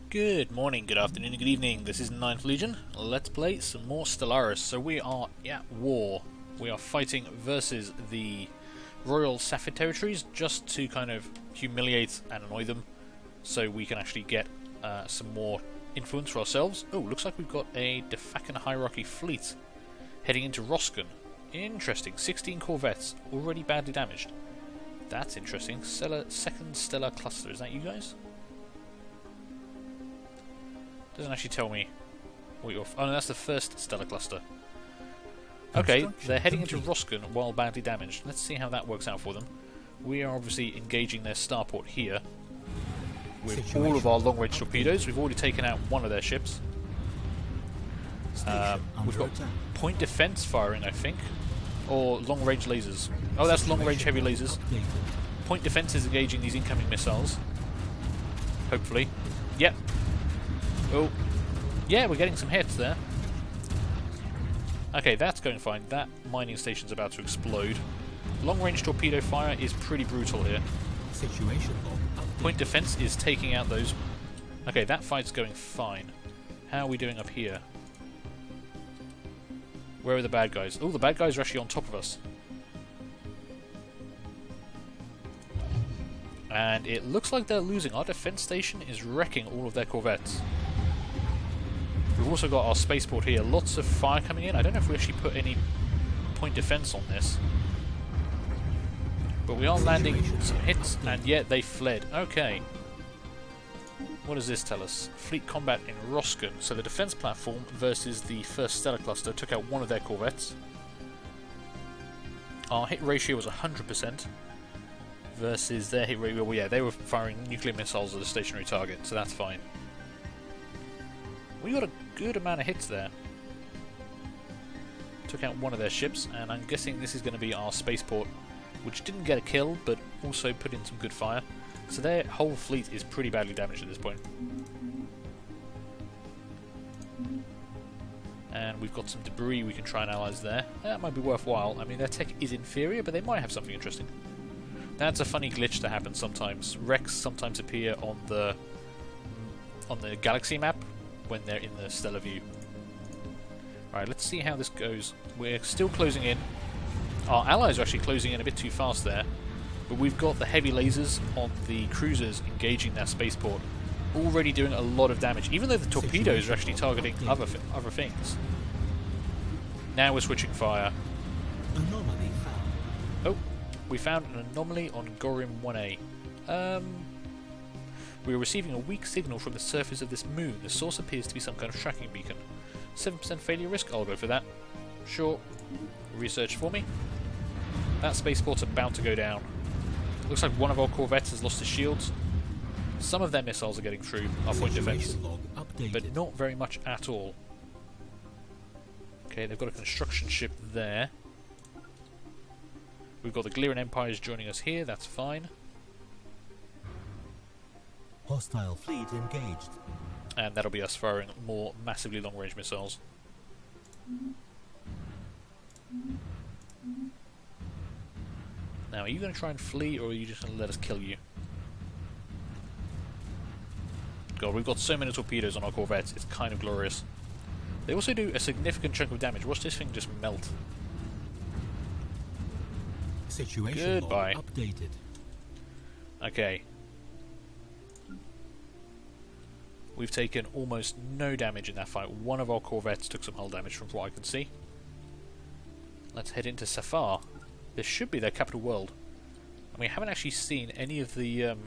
Good morning, good afternoon, good evening. This is Ninth Legion. Let's play some more Stellaris. So we are at war. We are fighting versus the Royal Sapphire Territories just to kind of humiliate and annoy them so we can actually get some more influence for ourselves. Oh, looks like we've got a Defakan Hierarchy fleet heading into Roskin. Interesting. 16 corvettes, already badly damaged. That's interesting. Second Stellar Cluster, is that you guys? Doesn't actually tell me what you're... Oh no, that's the first Stellar Cluster. Okay, they're heading into Roskin while badly damaged. Let's see how that works out for them. We are obviously engaging their starport here with all of our long-range torpedoes. We've already taken out one of their ships. We've got point defense firing, I think, or long-range lasers. Oh, that's long-range heavy lasers. Point defense is engaging these incoming missiles. Hopefully. Yep. Oh, yeah, we're getting some hits there. Okay, that's going fine. That mining station's about to explode. Long-range torpedo fire is pretty brutal here. Point defense is taking out those. Okay, that fight's going fine. How are we doing up here? Where are the bad guys? Oh, the bad guys are actually on top of us. And it looks like they're losing. Our defense station is wrecking all of their corvettes. We've also got our spaceport here. Lots of fire coming in. I don't know if we actually put any point defense on this. But we are landing some hits, and yet they fled. Okay. What does this tell us? Fleet combat in Roskin. So the defense platform versus the first Stellar Cluster took out one of their corvettes. Our hit ratio was 100% versus their hit ratio. Well, yeah, they were firing nuclear missiles at a stationary target, so that's fine. We got a good amount of hits there. Took out one of their ships, and I'm guessing this is going to be our spaceport, which didn't get a kill, but also put in some good fire. So their whole fleet is pretty badly damaged at this point. And we've got some debris we can try and analyze there. That might be worthwhile. I mean, their tech is inferior, but they might have something interesting. That's a funny glitch that happens sometimes. Wrecks sometimes appear on the galaxy map when they're in the stellar view. Alright, let's see how this goes. We're still closing in. Our allies are actually closing in a bit too fast there. But we've got the heavy lasers on the cruisers engaging their spaceport. Already doing a lot of damage, even though the torpedoes are actually targeting other things. Now we're switching fire. Anomaly found. Oh, we found an anomaly on Gorim 1A. We are receiving a weak signal from the surface of this moon. The source appears to be some kind of tracking beacon. 7% failure risk, I'll go for that. Sure. Research for me. That spaceport's about to go down. Looks like one of our corvettes has lost his shields. Some of their missiles are getting through our point defense, but not very much at all. Okay, they've got a construction ship there. We've got the Glirin Empires joining us here, that's fine. Hostile fleet engaged. And that'll be us firing more massively long-range missiles. Now, are you going to try and flee, or are you just going to let us kill you? God, we've got so many torpedoes on our corvettes, it's kind of glorious. They also do a significant chunk of damage. Watch this thing just melt. Situation Goodbye. Updated. Okay. We've taken almost no damage in that fight. One of our corvettes took some hull damage from what I can see. Let's head into Safar. This should be their capital world. And we haven't actually seen any of the... we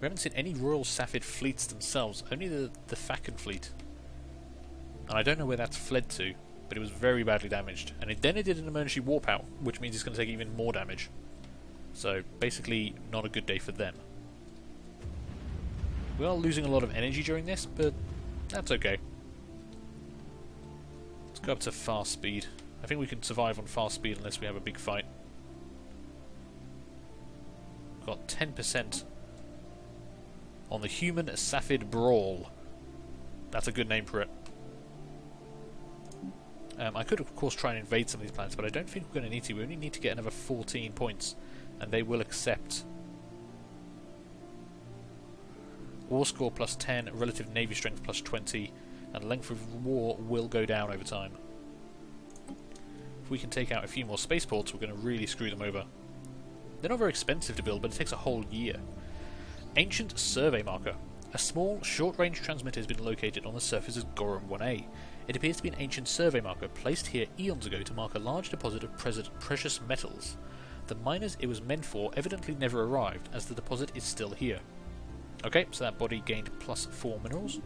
haven't seen any Royal Sapphire fleets themselves. Only the Fakan fleet. And I don't know where that's fled to, but it was very badly damaged. And then it did an emergency warp out, which means it's going to take even more damage. So, basically, not a good day for them. We are losing a lot of energy during this, but that's okay. Let's go up to fast speed. I think we can survive on fast speed unless we have a big fight. Got 10% on the Human Saphid Brawl. That's a good name for it. I could of course try and invade some of these planets, but I don't think we're going to need to. We only need to get another 14 points, and they will accept War score plus 10, relative navy strength plus 20, and length of war will go down over time. If we can take out a few more spaceports, we're going to really screw them over. They're not very expensive to build, but it takes a whole year. Ancient Survey Marker. A small, short-range transmitter has been located on the surface of Gorham 1A. It appears to be an ancient survey marker placed here eons ago to mark a large deposit of precious metals. The miners it was meant for evidently never arrived, as the deposit is still here. Okay, so that body gained plus 4 minerals.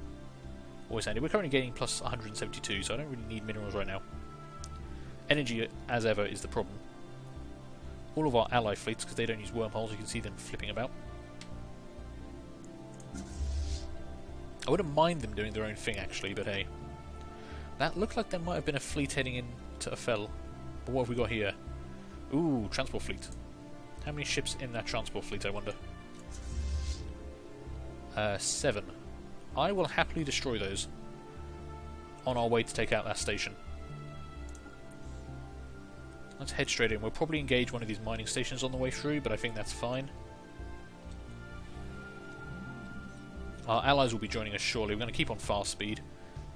Always handy. We're currently gaining plus 172, so I don't really need minerals right now. Energy, as ever, is the problem. All of our ally fleets, because they don't use wormholes, you can see them flipping about. I wouldn't mind them doing their own thing, actually, but hey. That looked like there might have been a fleet heading into Ophel. But what have we got here? Ooh, transport fleet. How many ships in that transport fleet, I wonder? 7. I will happily destroy those on our way to take out that station. Let's head straight in. We'll probably engage one of these mining stations on the way through, but I think that's fine. Our allies will be joining us shortly. We're going to keep on fast speed.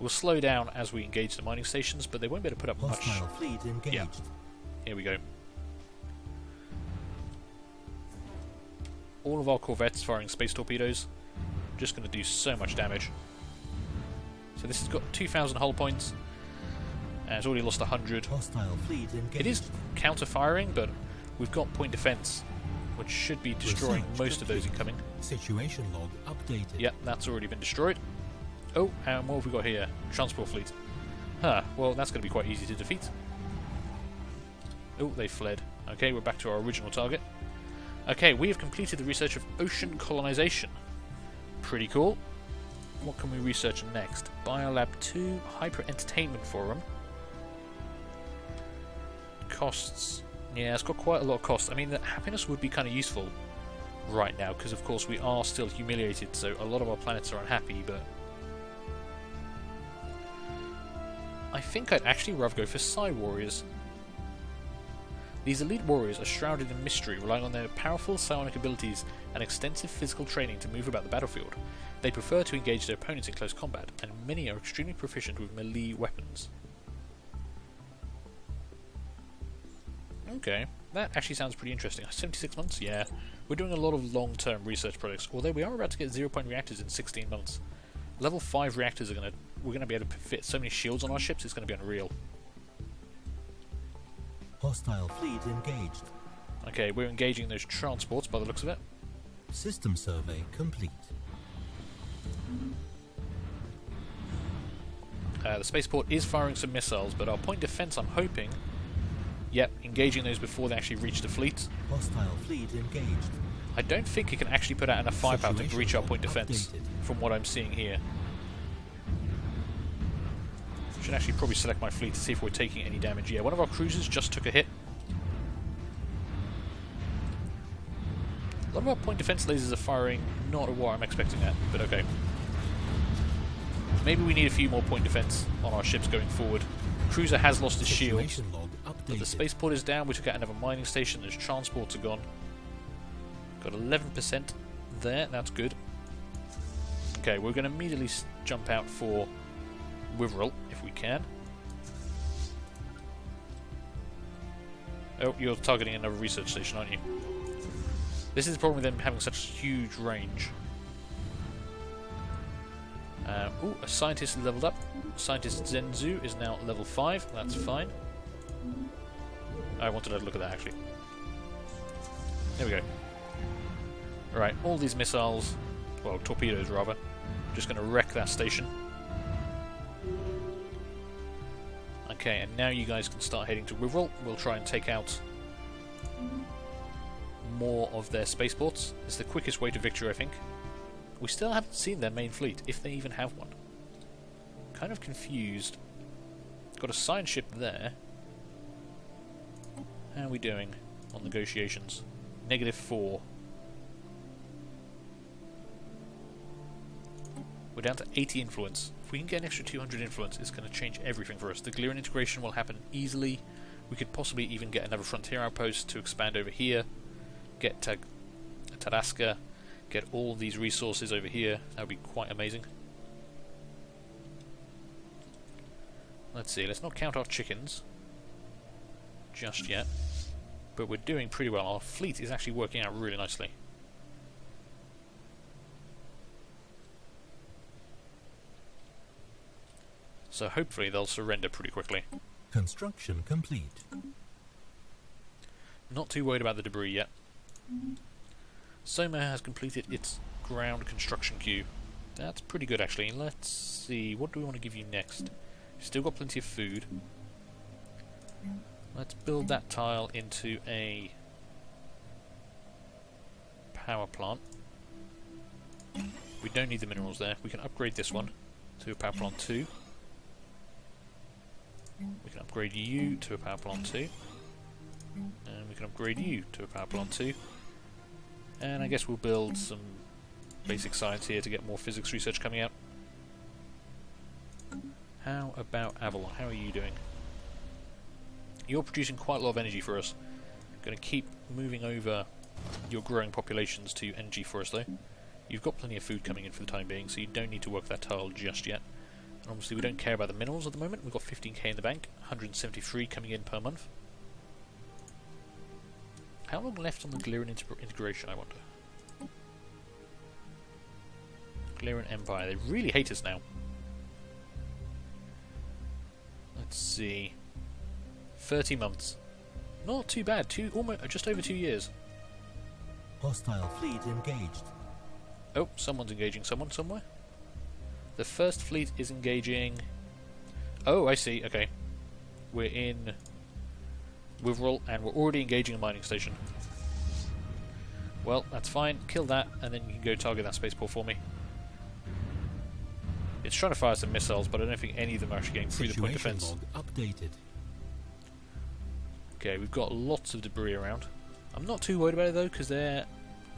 We'll slow down as we engage the mining stations, but they won't be able to put up much. Hostile fleet engaged. Yeah. Here we go. All of our corvettes firing space torpedoes. Just going to do so much damage. So this has got 2,000 hull points. And it's already lost 100. Hostile fleet engaged. It is counter-firing, but we've got point defense, which should be destroying most of those incoming. Situation log updated. Yep, that's already been destroyed. Oh, and what have we got here? Transport fleet. Huh, well that's going to be quite easy to defeat. Oh, they fled. Okay, we're back to our original target. Okay, we have completed the research of ocean colonization. Pretty cool. What can we research next? Biolab 2, Hyper Entertainment Forum. Costs. Yeah, it's got quite a lot of costs. I mean, the happiness would be kind of useful right now, because of course we are still humiliated, so a lot of our planets are unhappy, but I think I'd actually rather go for Psi Warriors. These elite warriors are shrouded in mystery, relying on their powerful psionic abilities and extensive physical training to move about the battlefield. They prefer to engage their opponents in close combat, and many are extremely proficient with melee weapons. Okay, that actually sounds pretty interesting. 76 months? Yeah. We're doing a lot of long-term research projects, although we are about to get 0-point reactors in 16 months. Level 5 reactors are we're going to be able to fit so many shields on our ships, it's going to be unreal. Hostile fleet engaged. Okay, we're engaging those transports by the looks of it. System survey complete. The spaceport is firing some missiles, but our point defense, I'm hoping... Yep, engaging those before they actually reach the fleet. Hostile fleet engaged. I don't think it can actually put out enough firepower to breach our point defense, from what I'm seeing here. Should actually probably select my fleet to see if we're taking any damage. Yeah, one of our cruisers just took a hit. A lot of our point defense lasers are firing not at what I'm expecting at, but okay. Maybe we need a few more point defense on our ships going forward. Cruiser has lost his shield, but the spaceport is down. We took out another mining station. Those transports are gone. Got 11% there. That's good. Okay, we're going to immediately jump out for Witherell if we can. Oh, you're targeting another research station, aren't you? This is the problem with them having such huge range. Ooh, a scientist leveled up. Scientist Zenzu is now level 5. That's fine. I wanted to look at that actually. There we go. Alright, all these missiles, well, torpedoes rather, just going to wreck that station. Okay, and now you guys can start heading to Witherell. We'll try and take out more of their spaceports. It's the quickest way to victory, I think. We still haven't seen their main fleet, if they even have one. Kind of confused. Got a science ship there. How are we doing on negotiations? -4. We're down to 80 influence. If we can get an extra 200 influence, it's going to change everything for us. The Glirin integration will happen easily. We could possibly even get another frontier outpost to expand over here. Get Taraska. get all these resources over here. That would be quite amazing. Let's see, let's not count our chickens just yet, but we're doing pretty well. Our fleet is actually working out really nicely. So hopefully they'll surrender pretty quickly. Construction complete. Not too worried about the debris yet. Soma has completed its ground construction queue. That's pretty good actually. Let's see, what do we want to give you next? Still got plenty of food. Let's build that tile into a power plant. We don't need the minerals there. We can upgrade this one to a power plant 2. We can upgrade you to a power plant 2. And we can upgrade you to a power plant 2. And I guess we'll build some basic science here to get more physics research coming out. How about Avalon? How are you doing? You're producing quite a lot of energy for us. Going to keep moving over your growing populations to energy for us though. You've got plenty of food coming in for the time being, so you don't need to work that tile just yet. And obviously we don't care about the minerals at the moment. We've got 15k in the bank, 173 coming in per month. How long left on the Glirin integration, I wonder? Glirin Empire, they really hate us now. Let's see. 30 months. Not too bad, almost just over 2 years. Hostile fleet engaged. Oh, someone's engaging someone somewhere. The first fleet is engaging... Oh, I see, okay. We're in Witherell, and we're already engaging a mining station. Well, that's fine. Kill that, and then you can go target that spaceport for me. It's trying to fire some missiles, but I don't think any of them are actually getting through the point defense. Log updated. Okay, we've got lots of debris around. I'm not too worried about it though, because they're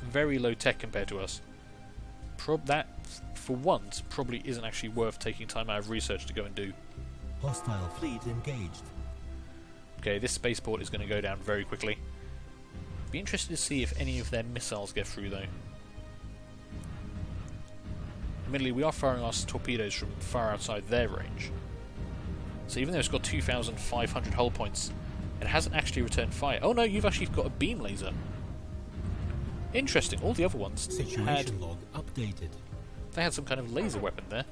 very low tech compared to us. That, for once, probably isn't actually worth taking time out of research to go and do. Hostile fleet engaged. Okay, this spaceport is going to go down very quickly. Be interested to see if any of their missiles get through though. Admittedly, we are firing our torpedoes from far outside their range. So even though it's got 2,500 hull points, it hasn't actually returned fire. Oh no, you've actually got a beam laser. Interesting, all the other ones Situation log updated. They had some kind of laser weapon there.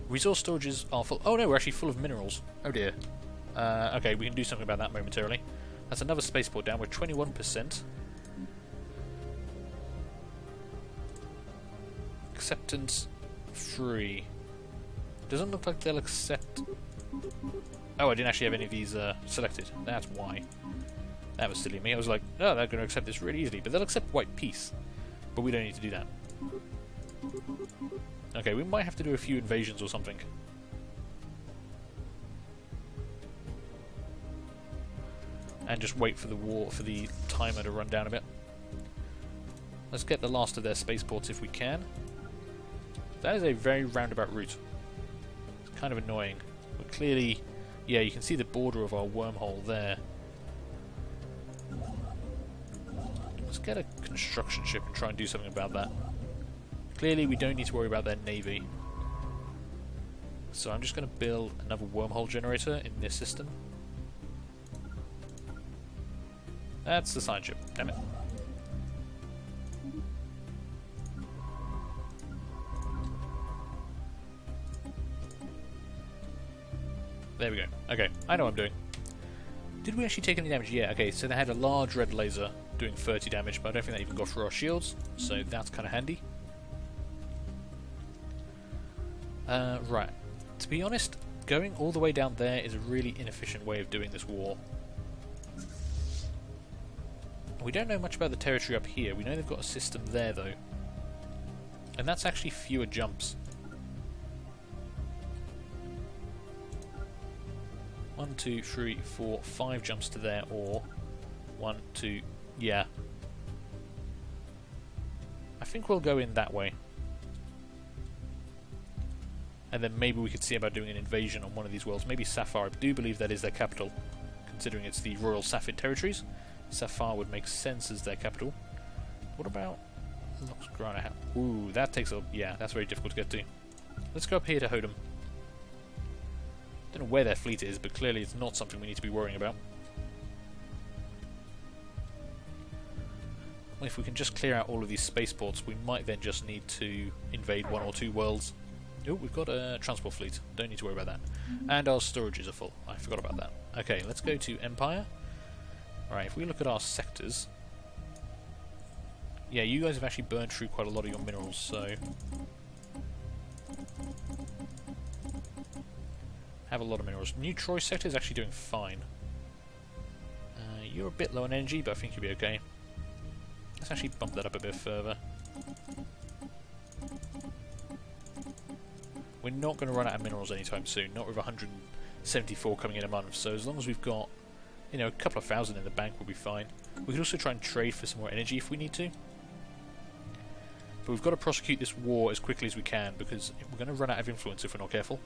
Resource storages are full. Oh no, we're actually full of minerals. Oh dear. Okay, we can do something about that momentarily. That's another spaceport down. We're 21%. Acceptance free. Doesn't look like they'll accept... Oh, I didn't actually have any of these selected. That's why. That was silly of me. I was like, oh, they're going to accept this really easily. But they'll accept white peace. But we don't need to do that. Okay, we might have to do a few invasions or something. And just wait for the war, for the timer to run down a bit. Let's get the last of their spaceports if we can. That is a very roundabout route. It's kind of annoying. But clearly, yeah, you can see the border of our wormhole there. Let's get a construction ship and try and do something about that. Clearly, we don't need to worry about their navy. So I'm just going to build another wormhole generator in this system. That's the science ship, damn it. There we go. Okay, I know what I'm doing. Did we actually take any damage? Yeah, okay, so they had a large red laser doing 30 damage, but I don't think that even got through our shields, so that's kind of handy. Right. To be honest, going all the way down there is a really inefficient way of doing this war. We don't know much about the territory up here. We know they've got a system there, though. And that's actually fewer jumps. 1, 2, 3, 4, 5 jumps to there, or 1, 2, yeah. I think we'll go in that way. And then maybe we could see about doing an invasion on one of these worlds. Maybe Sapphire. I do believe that is their capital, considering it's the Royal Saphid Territories. Sapphire would make sense as their capital. What about... Locks Grana. Ooh, that takes a... Yeah, that's very difficult to get to. Let's go up here to Hodum. Don't know where their fleet is, but clearly it's not something we need to be worrying about. Well, if we can just clear out all of these spaceports, we might then just need to invade 1 or 2 worlds. Oh, we've got a transport fleet. Don't need to worry about that. And our storages are full. I forgot about that. Okay, let's go to Empire. Alright, if we look at our sectors... Yeah, you guys have actually burned through quite a lot of your minerals, so... Have a lot of minerals. New Troy sector is actually doing fine. You're a bit low on energy, but I think you'll be okay. Let's actually bump that up a bit further. We're not going to run out of minerals anytime soon, not with 174 coming in a month, so as long as we've got, you know, a couple of thousand in the bank, we'll be fine. We could also try and trade for some more energy if we need to. But we've got to prosecute this war as quickly as we can, because we're going to run out of influence if we're not careful.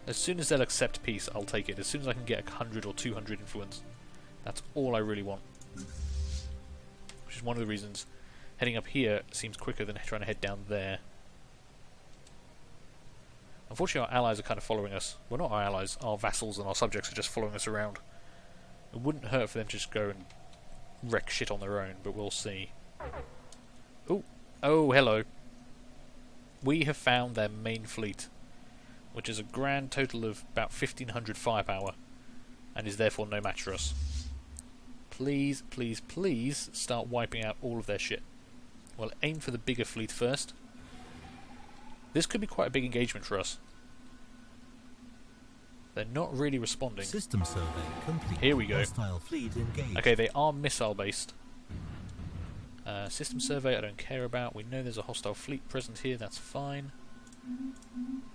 As soon as they'll accept peace, I'll take it. As soon as I can get 100 or 200 influence, that's all I really want. Which is one of the reasons heading up here seems quicker than trying to head down there. Unfortunately, our allies are kind of following us. Well, not our allies, our vassals and our subjects are just following us around. It wouldn't hurt for them to just go and wreck shit on their own, but we'll see. Ooh. Oh, hello. We have found their main fleet, which is a grand total of about 1,500 firepower, and is therefore no match for us. Please, please, please start wiping out all of their shit. Well, aim for the bigger fleet first. This could be quite a big engagement for us. They're not really responding. System survey complete. Here we go. Hostile fleet engaged. Okay, they are missile based. System survey I don't care about. We know there's a hostile fleet present here, that's fine.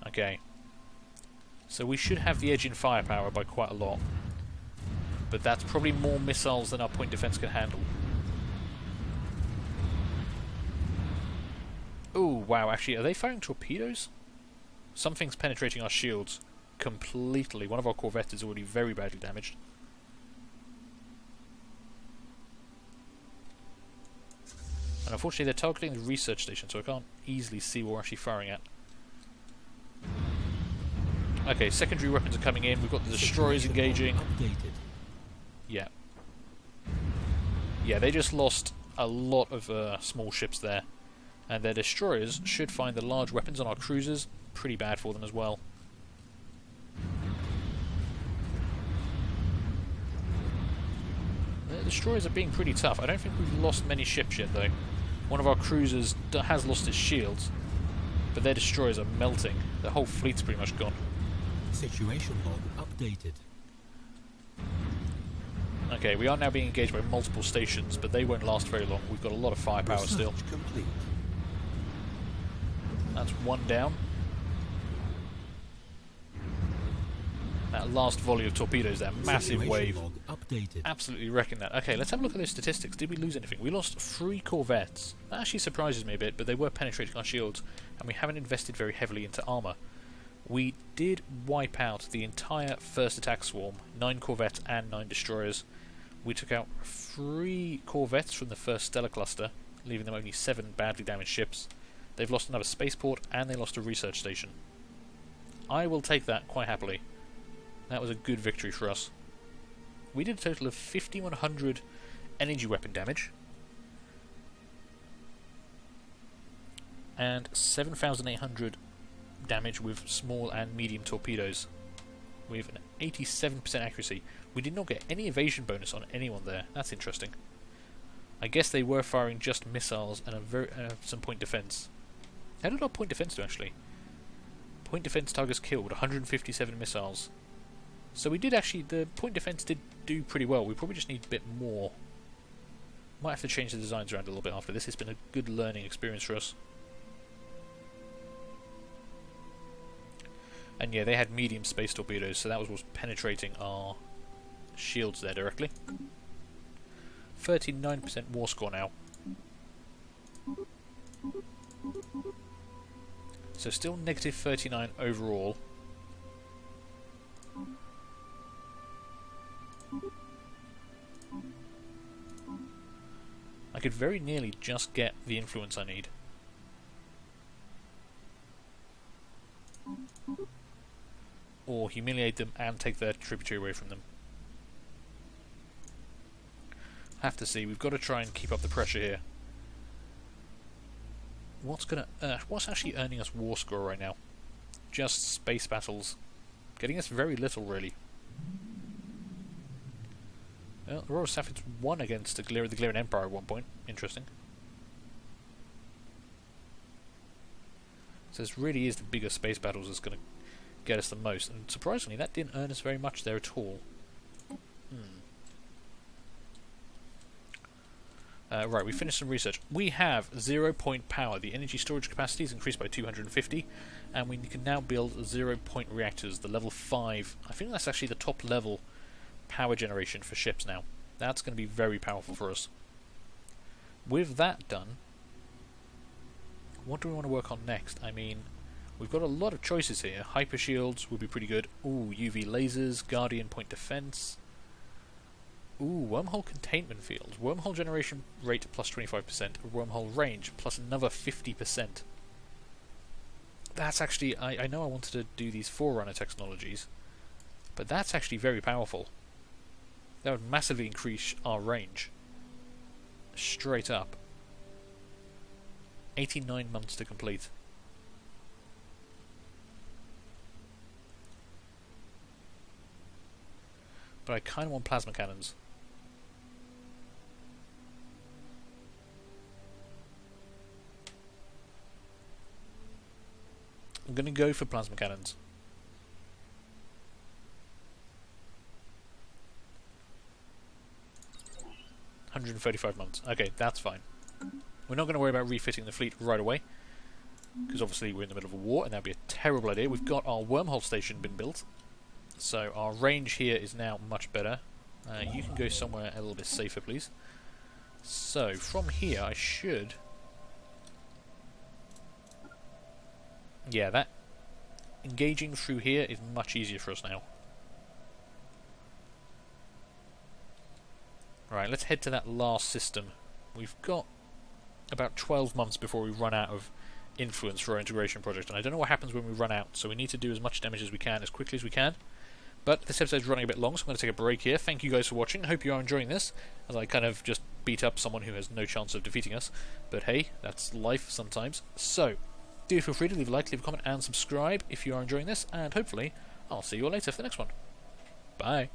Okay. So we should have the edge in firepower by quite a lot. But that's probably more missiles than our point defense can handle. Ooh, wow, actually, are they firing torpedoes? Something's penetrating our shields completely. One of our corvettes is already very badly damaged. And unfortunately they're targeting the research station, so I can't easily see what we're actually firing at. Okay, secondary weapons are coming in. We've got the destroyers engaging. Updated. Yeah. Yeah, they just lost a lot of small ships there. And their destroyers should find the large weapons on our cruisers pretty bad for them as well. The destroyers are being pretty tough. I don't think we've lost many ships yet, though. One of our cruisers has lost its shields, but their destroyers are melting. Their whole fleet's pretty much gone. Situation log updated. Okay, we are now being engaged by multiple stations, but they won't last very long. We've got a lot of firepower still. Complete. That's one down. That last volley of torpedoes, that massive wave, Log updated. absolutely wrecking that. Okay, let's have a look at those statistics. Did we lose anything? We lost 3 corvettes. That actually surprises me a bit, but they were penetrating our shields, and we haven't invested very heavily into armour. We did wipe out the entire first attack swarm, 9 corvettes and 9 destroyers. We took out 3 corvettes from the first Stellar cluster, leaving them only 7 badly damaged ships. They've lost another spaceport, and they lost a research station. I will take that quite happily. That was a good victory for us. We did a total of 5,100 energy weapon damage, and 7,800 damage with small and medium torpedoes, with an 87% accuracy. We did not get any evasion bonus on anyone there. That's interesting. I guess they were firing just missiles and some point defense. How did our point defense do, actually? Point defense targets killed, 157 missiles. So we did actually, the point defense did do pretty well. We probably just need a bit more. Might have to change the designs around a little bit after this. It's been a good learning experience for us. And yeah, they had medium space torpedoes, so that was what's penetrating our shields there directly. 39% war score now. So still negative 39 overall. I could very nearly just get the influence I need. Or humiliate them and take their tributary away from them. Have to see. We've got to try and keep up the pressure here. What's actually earning us war score right now? Just space battles. Getting us very little, really. Well, the Royal Sapphids won against the Galarian Empire at one point. Interesting. So this really is the bigger space battles that's going to get us the most. And surprisingly, that didn't earn us very much there at all. Right, we finished some research. We have 0-point power. The energy storage capacity is increased by 250, and we can now build 0-point reactors, the level 5. I think that's actually the top level power generation for ships now. That's going to be very powerful for us. With that done, what do we want to work on next? I mean, we've got a lot of choices here. Hyper shields would be pretty good. Ooh, UV lasers, Guardian point defense. Ooh, wormhole containment field. Wormhole generation rate plus 25%. Wormhole range plus another 50%. That's actually... I know I wanted to do these Forerunner technologies, but that's actually very powerful. That would massively increase our range. Straight up. 89 months to complete. But I kind of want plasma cannons. I'm going to go for plasma cannons. $135 months. Okay, that's fine. We're not going to worry about refitting the fleet right away, because obviously we're in the middle of a war, and that would be a terrible idea. We've got our wormhole station been built, so our range here is now much better. You can go somewhere a little bit safer, please. So, from here I should... Yeah, that engaging through here is much easier for us now. Right, let's head to that last system. We've got about 12 months before we run out of influence for our integration project, and I don't know what happens when we run out, so we need to do as much damage as we can, as quickly as we can. But this episode's running a bit long, so I'm going to take a break here. Thank you guys for watching. Hope you are enjoying this, as I kind of just beat up someone who has no chance of defeating us. But hey, that's life sometimes. So, do feel free to leave a like, leave a comment, and subscribe if you are enjoying this, and hopefully I'll see you all later for the next one. Bye.